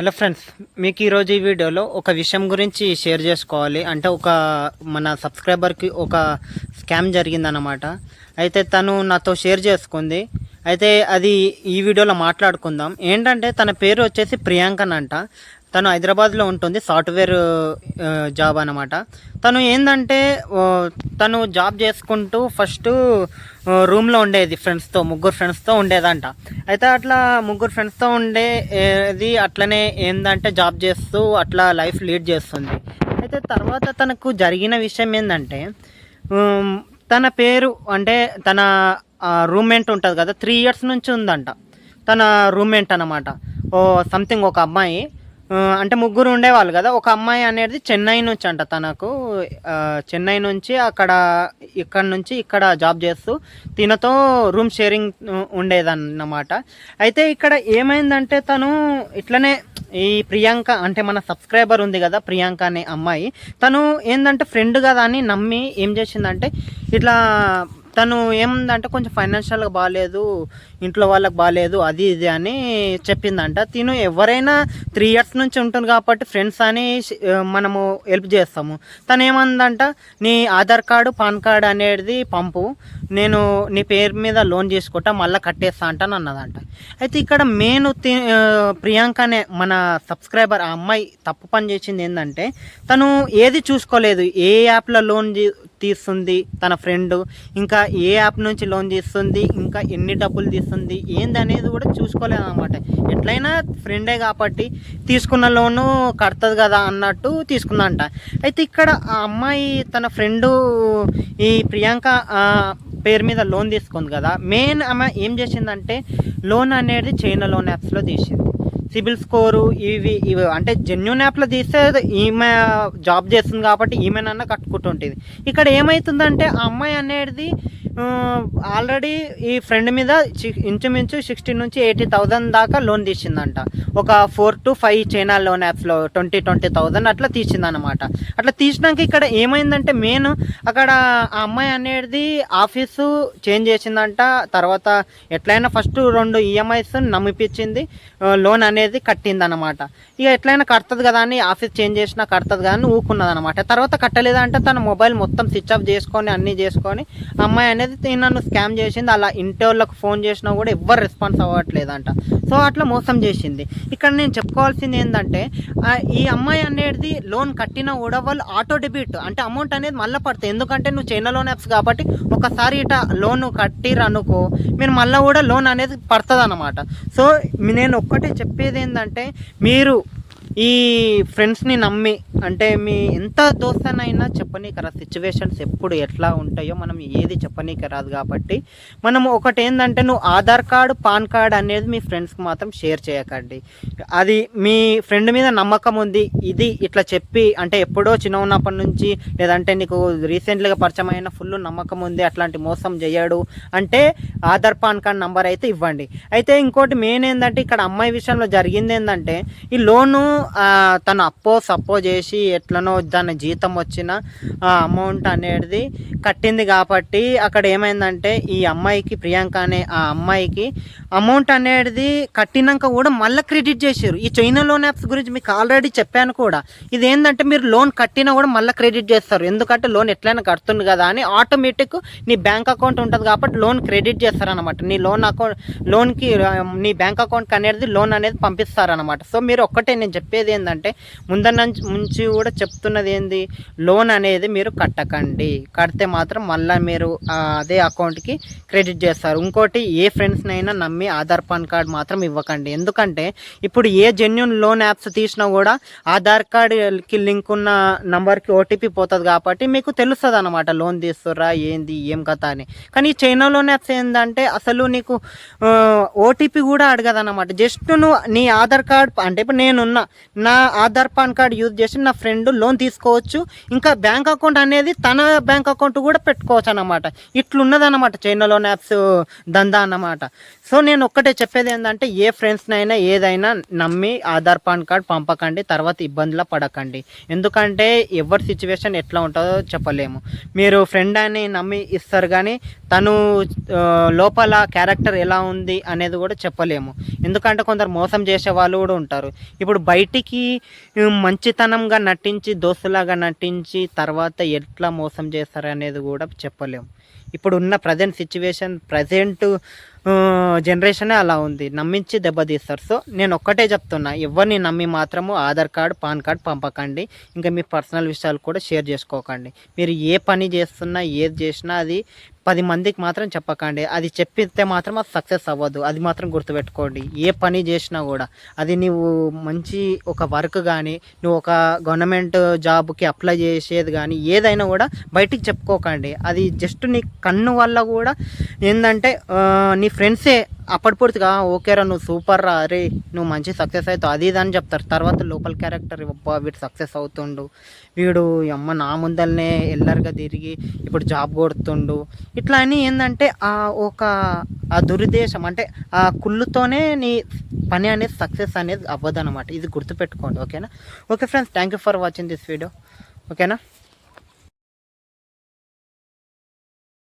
Hello friends, మీకు ఈరోజు ఈ వీడియోలో ఒక విషయం గురించి షేర్ చేసుకోవాలి. అంటే మన సబ్స్క్రైబర్కి ఒక స్కామ్ జరిగిందన్నమాట. అయితే తను నాతో షేర్ చేసుకుంది. అయితే అది ఈ వీడియోలో మాట్లాడుకుందాం. ఏంటంటే తన పేరు వచ్చేసి ప్రియాంకనంట. తను హైదరాబాద్లో ఉంటుంది, సాఫ్ట్వేర్ జాబ్ అనమాట. తను ఏంటంటే తను జాబ్ చేసుకుంటూ ఫస్ట్ రూమ్లో ఉండేది, ముగ్గురు ఫ్రెండ్స్తో ఉండేదంట. అయితే అట్లా ముగ్గురు ఫ్రెండ్స్తో ఉండేది. అట్లనే ఏంటంటే జాబ్ చేస్తూ అట్లా లైఫ్ లీడ్ చేస్తుంది. అయితే తర్వాత తనకు జరిగిన విషయం ఏంటంటే తన పేరు అంటే తన రూమ్మేట్ ఉంటుంది కదా, 3 years నుంచి ఉందంట తన రూమ్మేట్ అనమాట. సంథింగ్ ఒక అమ్మాయి, అంటే ముగ్గురు ఉండేవాళ్ళు కదా. ఒక అమ్మాయి అనేది చెన్నై నుంచి అంట. తనకు చెన్నై నుంచి ఇక్కడ నుంచి ఇక్కడ జాబ్ చేస్తూ తినతో రూమ్ షేరింగ్ ఉండేదన్నమాట. అయితే ఇక్కడ ఏమైందంటే తను ఇట్లనే ఈ ప్రియాంక అంటే మన సబ్స్క్రైబర్ ఉంది కదా, ప్రియాంక అనే అమ్మాయి, తను ఏంటంటే ఫ్రెండ్ కదా అని నమ్మి ఏం చేసిందంటే ఇట్లా తను ఏముందంటే కొంచెం ఫైనాన్షియల్గా బాగాలేదు, ఇంట్లో వాళ్ళకి బాగాలేదు, అది ఇది అని చెప్పిందంట. తిను ఎవరైనా 3 years నుంచి ఉంటుంది కాబట్టి ఫ్రెండ్స్ అని మనము హెల్ప్ చేస్తాము. తను ఏమందంట, నీ ఆధార్ కార్డు పాన్ కార్డు అనేది పంపు, నేను నీ పేరు మీద లోన్ చేసుకుంటా, మళ్ళీ కట్టేస్తా అంటాను అన్నదంట. అయితే ఇక్కడ మెయిన్ ప్రియాంక అనే మన సబ్స్క్రైబర్ ఆ అమ్మాయి తప్పు పని చేసింది ఏంటంటే తను ఏది చూసుకోలేదు. ఏ యాప్లో లోన్ తీస్తుంది తన ఫ్రెండ్, ఇంకా ఏ యాప్ నుంచి లోన్ తీస్తుంది, ఇంకా ఎన్ని డబ్బులు తీస్తుంది ఏంది అనేది కూడా చూసుకోలేదు అనమాట. ఎట్లయినా ఫ్రెండే కాబట్టి తీసుకున్న లోను కడుతుంది కదా అన్నట్టు తీసుకుందంట. అయితే ఇక్కడ ఆ అమ్మాయి తన ఫ్రెండు ఈ ప్రియాంక పేరు మీద లోన్ తీసుకుంది కదా. మెయిన్ ఆమె ఏం చేసిందంటే లోన్ అనేది చైనా లోన్ యాప్స్లో తీసింది. సిబిల్ స్కోరు ఇవి అంటే జెన్యూన్ యాప్లో తీస్తే ఈమె జాబ్ చేస్తుంది కాబట్టి ఈమెనన్నా కట్టుకుంటుంటుంది. ఇక్కడ ఏమవుతుందంటే ఆ అమ్మాయి అనేది ఆల్రెడీ ఈ ఫ్రెండ్ మీద ఇంచుమించు 60 నుంచి 80,000 దాకా లోన్ తీసిందంట. ఒక 4 to 5 చైనా లోన్ యాప్స్లో 20,000 అట్లా తీసిందనమాట. అట్లా తీసినాక ఇక్కడ ఏమైందంటే మెయిన్ అక్కడ ఆ అమ్మాయి అనేది ఆఫీసు చేంజ్ చేసిందంట. తర్వాత ఎట్లయినా ఫస్ట్ 2 EMIs నమ్మిపించింది, లోన్ అనేది కట్టిందనమాట. ఇక ఎట్లయినా కడుతుంది కదా అని ఆఫీస్ చేంజ్ చేసినా కడుతుంది కదా అని ఊకున్నదనమాట. తర్వాత కట్టలేదంటే తన మొబైల్ మొత్తం స్విచ్ ఆఫ్ చేసుకొని అన్నీ చేసుకొని అమ్మాయి అనేది నన్ను స్కామ్ చేసింది. అలా ఇంటి వాళ్ళకి ఫోన్ చేసినా కూడా ఎవ్వరు రెస్పాన్స్ అవ్వట్లేదంట. సో అట్లా మోసం చేసింది. ఇక్కడ నేను చెప్పుకోవాల్సింది ఏంటంటే ఈ అమ్మాయి అనేది లోన్ కట్టినా కూడా వాళ్ళు ఆటో డెబిట్ అంటే అమౌంట్ అనేది మళ్ళీ పడుతుంది. ఎందుకంటే నువ్వు చైనా లోన్ యాప్స్ కాబట్టి ఒకసారి ఇట లోన్ కట్టిరనుకో మీరు మళ్ళీ కూడా లోన్ అనేది పడుతుంది అనమాట. సో నేను ఒక్కటే చెప్పేది ఏంటంటే మీరు ఈ ఫ్రెండ్స్ని నమ్మి అంటే మీ ఎంత దోస్తనైనా చెప్పనీకి రాదు. సిచ్యువేషన్స్ ఎప్పుడు ఎట్లా ఉంటాయో మనం ఏది చెప్పనీకి రాదు. కాబట్టి మనం ఒకటి ఏంటంటే నువ్వు ఆధార్ కార్డు పాన్ కార్డు అనేది మీ ఫ్రెండ్స్కి మాత్రం షేర్ చేయకండి. అది మీ ఫ్రెండ్ మీద నమ్మకం ఉంది, ఇది ఇట్లా చెప్పి అంటే ఎప్పుడో చిన్న ఉన్నప్పటి నుంచి లేదంటే నీకు రీసెంట్గా పరిచయం అయిన ఫుల్ నమ్మకం ఉంది, అట్లాంటి మోసం చేయడు అంటే ఆధార్ పాన్ కార్డ్ నంబర్ అయితే ఇవ్వండి. అయితే ఇంకోటి మెయిన్ ఏంటంటే ఇక్కడ అమ్మాయి విషయంలో జరిగింది ఏంటంటే ఈ లోను తను సప్పో చేసి ఎట్లనో దాని జీతం వచ్చిన అమౌంట్ అనేది కట్టింది. కాబట్టి అక్కడ ఏమైందంటే ఈ అమ్మాయికి ప్రియాంక అనే ఆ అమ్మాయికి అమౌంట్ అనేది కట్టినాక కూడా మళ్ళీ క్రెడిట్ చేసారు. ఈ చైనా లోన్ యాప్స్ గురించి మీకు ఆల్రెడీ చెప్పాను కూడా. ఇది ఏంటంటే మీరు లోన్ కట్టినా కూడా మళ్ళీ క్రెడిట్ చేస్తారు. ఎందుకంటే లోన్ ఎట్లయినా కడుతుంది కదా అని ఆటోమేటిక్ నీ బ్యాంక్ అకౌంట్ ఉంటుంది కాబట్టి లోన్ క్రెడిట్ చేస్తారనమాట. నీ లోన్కి నీ బ్యాంక్ అకౌంట్కి అనేది లోన్ అనేది పంపిస్తారనమాట. సో మీరు ఒక్కటే నేను చెప్పేది ఏంటంటే ముందర నుంచి కూడా చెప్తున్నది ఏంది, లోన్ అనేది మీరు కట్టకండి. కడితే మాత్రం మళ్ళీ మీరు అదే అకౌంట్కి క్రెడిట్ చేస్తారు. ఇంకోటి ఏ ఫ్రెండ్స్నైనా నమ్మి ఆధార్ పాన్ కార్డ్ మాత్రం ఇవ్వకండి. ఎందుకంటే ఇప్పుడు ఏ జెన్యూన్ లోన్ యాప్స్ తీసినా కూడా ఆధార్ కార్డ్కి లింక్ ఉన్న నంబర్కి OTP పోతుంది కాబట్టి మీకు తెలుస్తుంది అనమాట లోన్ తీస్తుర్రా ఏంది ఏం కథ అని. కానీ చైనా లోన్ యాప్స్ ఏంటంటే అసలు నీకు OTP కూడా అడగదన్నమాట. జస్ట్ నువ్వు నీ ఆధార్ కార్డ్ అంటే ఇప్పుడు నేనున్నా నా ఆధార్ పాన్ కార్డ్ యూజ్ చేసి నా ఫ్రెండ్ లోన్ తీసుకోవచ్చు, ఇంకా బ్యాంక్ అకౌంట్ అనేది తన బ్యాంక్ అకౌంట్ కూడా పెట్టుకోవచ్చు అన్నమాట. ఇట్లున్నదన్నమాట చైనా లోన్ యాప్స్ దందా అన్నమాట. సో నేను ఒక్కటే చెప్పేది ఏంటంటే ఏ ఫ్రెండ్స్నైనా ఏదైనా నమ్మి ఆధార్ పాన్ కార్డ్ పంపకండి, తర్వాత ఇబ్బందులు పడకండి. ఎందుకంటే ఎవరి సిచ్యువేషన్ ఎట్లా ఉంటుందో చెప్పలేము. మీరు ఫ్రెండ్ అని నమ్మి ఇస్తారు కానీ తను లోపల క్యారెక్టర్ ఎలా ఉంది అనేది కూడా చెప్పలేము. ఎందుకంటే కొందరు మోసం చేసే వాళ్ళు కూడా ఉంటారు. ఇప్పుడు బయటికి మంచితనంగా నటించి దోస్తులాగా నటించి తర్వాత ఎట్లా మోసం చేస్తారు అనేది కూడా చెప్పలేము. ఇప్పుడు ఉన్న ప్రజెంట్ సిచ్యువేషన్ ప్రజెంట్ జనరేషనే అలా ఉంది, నమ్మించి దెబ్బతీస్తారు. సో నేను ఒక్కటే చెప్తున్నా, ఎవరిని నమ్మి మాత్రము ఆధార్ కార్డ్ పాన్ కార్డ్ పంపకండి, ఇంకా మీ పర్సనల్ విషయాలు కూడా షేర్ చేసుకోకండి. మీరు ఏ పని చేస్తున్నా ఏది చేసినా అది 10 మందికి మాత్రం చెప్పకండి. అది చెప్పితే మాత్రం అది సక్సెస్ అవ్వదు, అది మాత్రం గుర్తుపెట్టుకోండి. ఏ పని చేసినా కూడా అది నువ్వు మంచి ఒక వర్క్ కానీ నువ్వు ఒక గవర్నమెంట్ జాబ్కి అప్లై చేసేది కానీ ఏదైనా కూడా బయటికి చెప్పుకోకండి. అది జస్ట్ నీ కన్ను వల్ల కూడా ఏంటంటే నీ ఫ్రెండ్సే అప్పటిపూర్తిగా ఓకేరా నువ్వు సూపర్ రా, అరే నువ్వు మంచి సక్సెస్ అవుతావు అది ఇది అని చెప్తారు. తర్వాత లోకల్ క్యారెక్టర్ వీడు సక్సెస్ అవుతుండు, వీడు అమ్మ నా ముందల్నే ఎల్లరిగా తిరిగి ఇప్పుడు జాబ్ కొడుతుండు, ఇట్లా అని ఏంటంటే ఆ దురుద్దేశం అంటే ఆ కుళ్ళుతోనే నీ పని అనేది సక్సెస్ అనేది అవ్వదు అనమాట. ఇది గుర్తుపెట్టుకోండి. ఓకేనా? Okay friends, thank you for watching this video. ఓకేనా?